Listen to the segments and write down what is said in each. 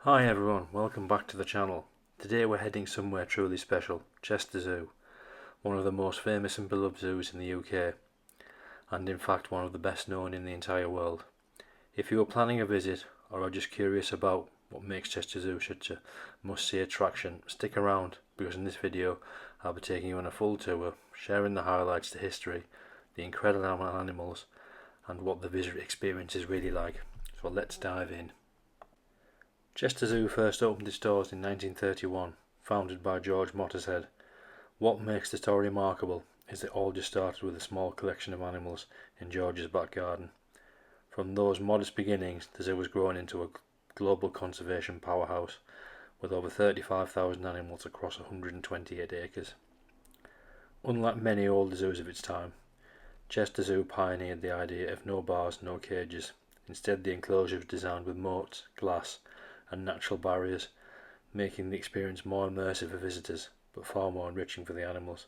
Hi everyone, welcome back to the channel. Today we're heading somewhere truly special, Chester Zoo, one of the most famous and beloved zoos in the UK, and in fact one of the best known in the entire world. If you are planning a visit or are just curious about what makes Chester Zoo such a must-see attraction, stick around because in this video I'll be taking you on a full tour, sharing the highlights to history, the incredible animals and what the visit experience is really like. So let's dive in. Chester Zoo first opened its doors in 1931, founded by George Mottershead. What makes the story remarkable is that it all just started with a small collection of animals in George's back garden. From those modest beginnings, the zoo has grown into a global conservation powerhouse with over 35,000 animals across 128 acres. Unlike many older zoos of its time, Chester Zoo pioneered the idea of no bars, no cages. Instead, the enclosure was designed with moats, glass, and natural barriers, making the experience more immersive for visitors, but far more enriching for the animals.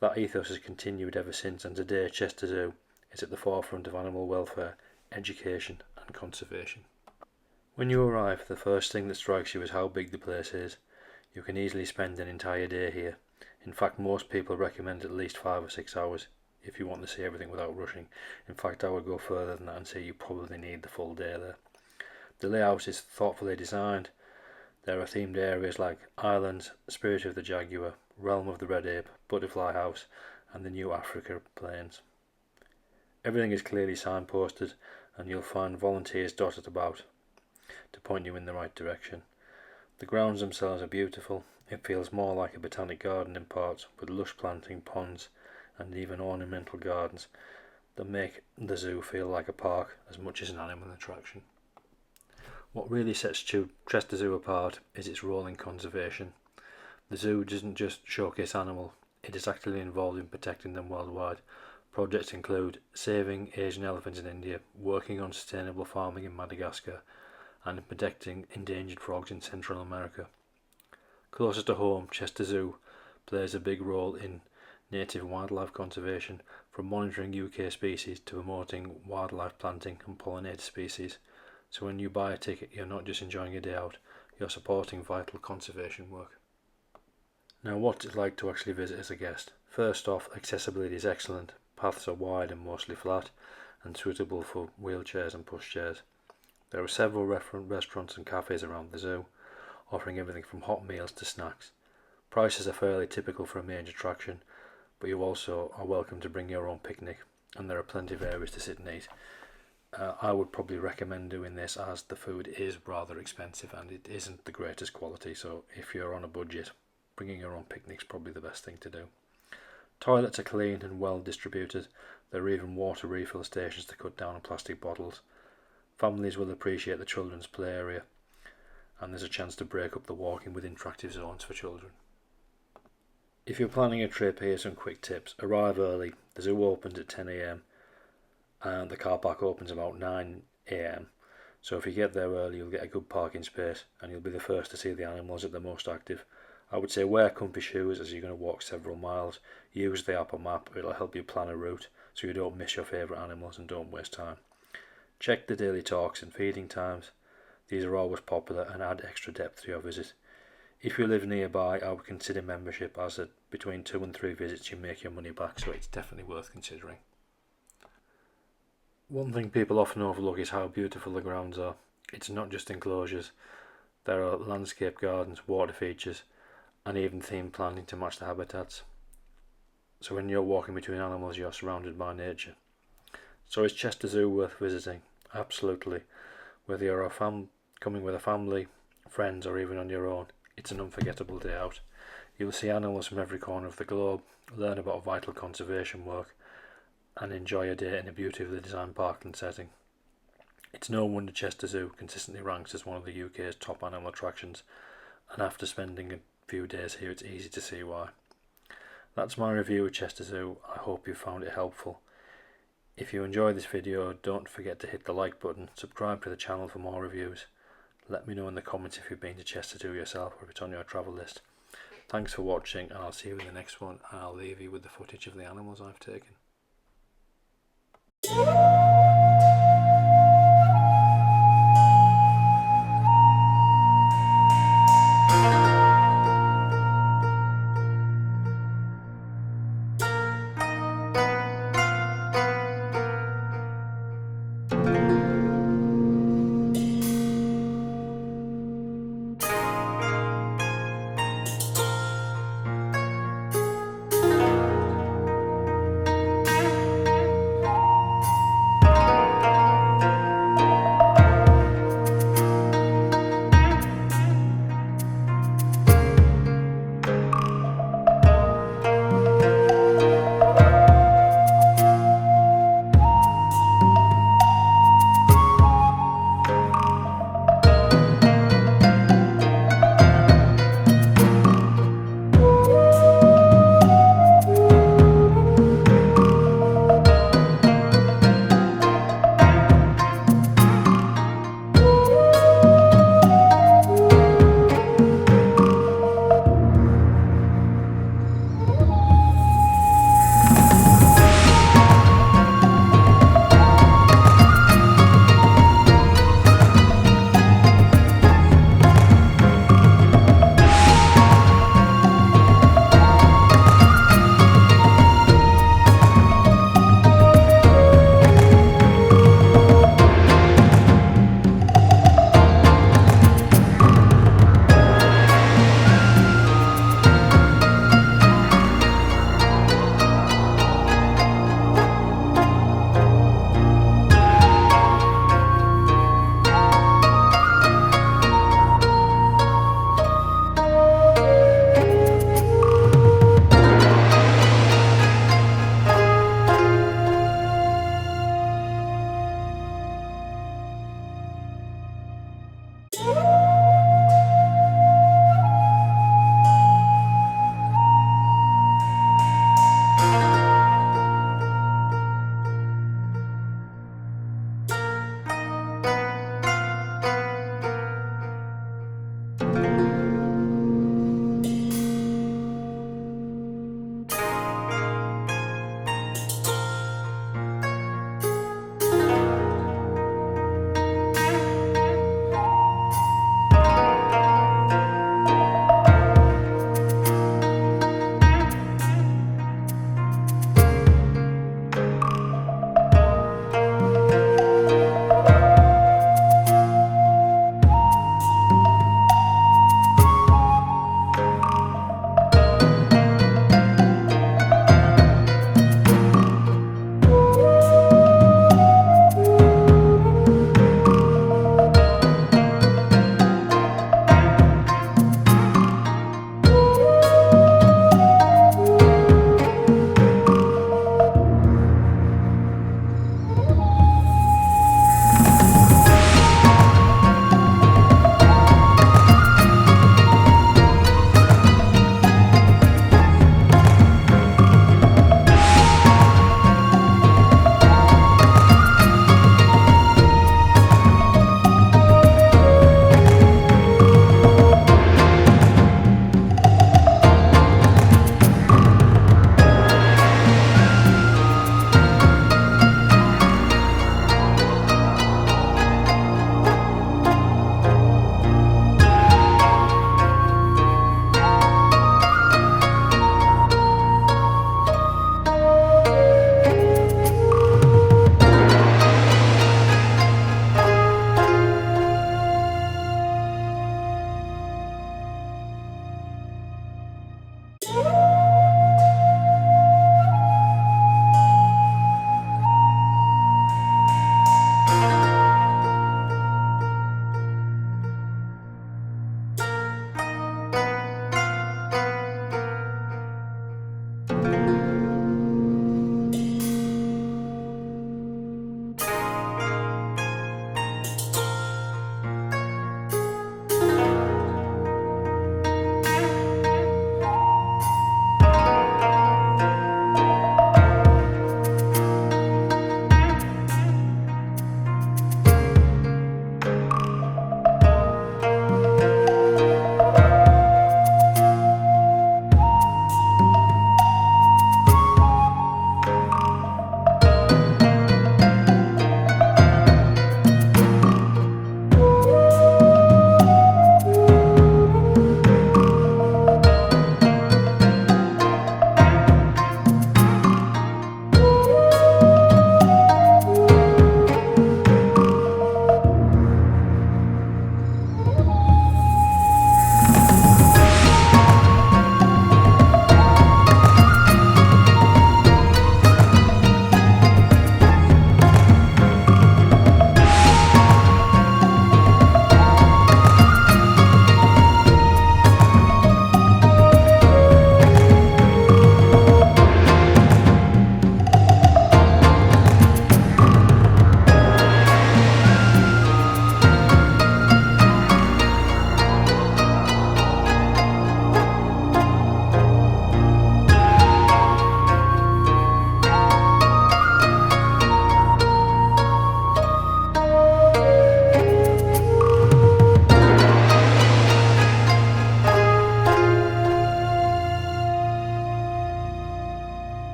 That ethos has continued ever since, and today Chester Zoo is at the forefront of animal welfare, education, and conservation. When you arrive, the first thing that strikes you is how big the place is. You can easily spend an entire day here. In fact, most people recommend at least 5 or 6 hours if you want to see everything without rushing. In fact, I would go further than that and say you probably need the full day there. The layout is thoughtfully designed. There are themed areas like Islands, Spirit of the Jaguar, Realm of the Red Ape, Butterfly House, and the New Africa Plains. Everything is clearly signposted, and you'll find volunteers dotted about to point you in the right direction. The grounds themselves are beautiful. It feels more like a botanic garden in parts, with lush planting, ponds, and even ornamental gardens that make the zoo feel like a park as much as an animal attraction. What really sets Chester Zoo apart is its role in conservation. The zoo doesn't just showcase animals, it is actively involved in protecting them worldwide. Projects include saving Asian elephants in India, working on sustainable farming in Madagascar, and protecting endangered frogs in Central America. Closer to home, Chester Zoo plays a big role in native wildlife conservation, from monitoring UK species to promoting wildlife planting and pollinator species. So when you buy a ticket, you're not just enjoying a day out, you're supporting vital conservation work. Now, what's it like to actually visit as a guest? First off, accessibility is excellent. Paths are wide and mostly flat, and suitable for wheelchairs and pushchairs. There are several restaurants and cafes around the zoo, offering everything from hot meals to snacks. Prices are fairly typical for a major attraction, but you also are welcome to bring your own picnic, and there are plenty of areas to sit and eat. I would probably recommend doing this as the food is rather expensive and it isn't the greatest quality, so if you're on a budget, bringing your own picnic's probably the best thing to do. Toilets are clean and well distributed. There are even water refill stations to cut down on plastic bottles. Families will appreciate the children's play area, and there's a chance to break up the walking with interactive zones for children. If you're planning a trip, here's some quick tips. Arrive early. The zoo opens at 10 AM and the car park opens about 9 AM. So if you get there early, you'll get a good parking space and you'll be the first to see the animals at their most active. I would say wear comfy shoes as you're going to walk several miles. Use the Apple map, it'll help you plan a route so you don't miss your favourite animals and don't waste time. Check the daily talks and feeding times. These are always popular and add extra depth to your visit. If you live nearby, I would consider membership, as at between 2 and 3 visits you make your money back, so it's definitely worth considering. One thing people often overlook is how beautiful the grounds are. It's not just enclosures, there are landscape gardens, water features, and even themed planting to match the habitats. So when you're walking between animals, you're surrounded by nature. So is Chester Zoo worth visiting? Absolutely. Whether you're coming with a family, friends, or even on your own, it's an unforgettable day out. You'll see animals from every corner of the globe, learn about vital conservation work, and enjoy a day in a beautifully designed parkland setting. It's no wonder Chester Zoo consistently ranks as one of the UK's top animal attractions, and after spending a few days here, it's easy to see why. That's my review of Chester Zoo. I hope you found it helpful. If you enjoyed this video, don't forget to hit the like button, subscribe to the channel for more reviews. Let me know in the comments if you've been to Chester Zoo yourself or if it's on your travel list. Thanks for watching, and I'll see you in the next one, and I'll leave you with the footage of the animals I've taken.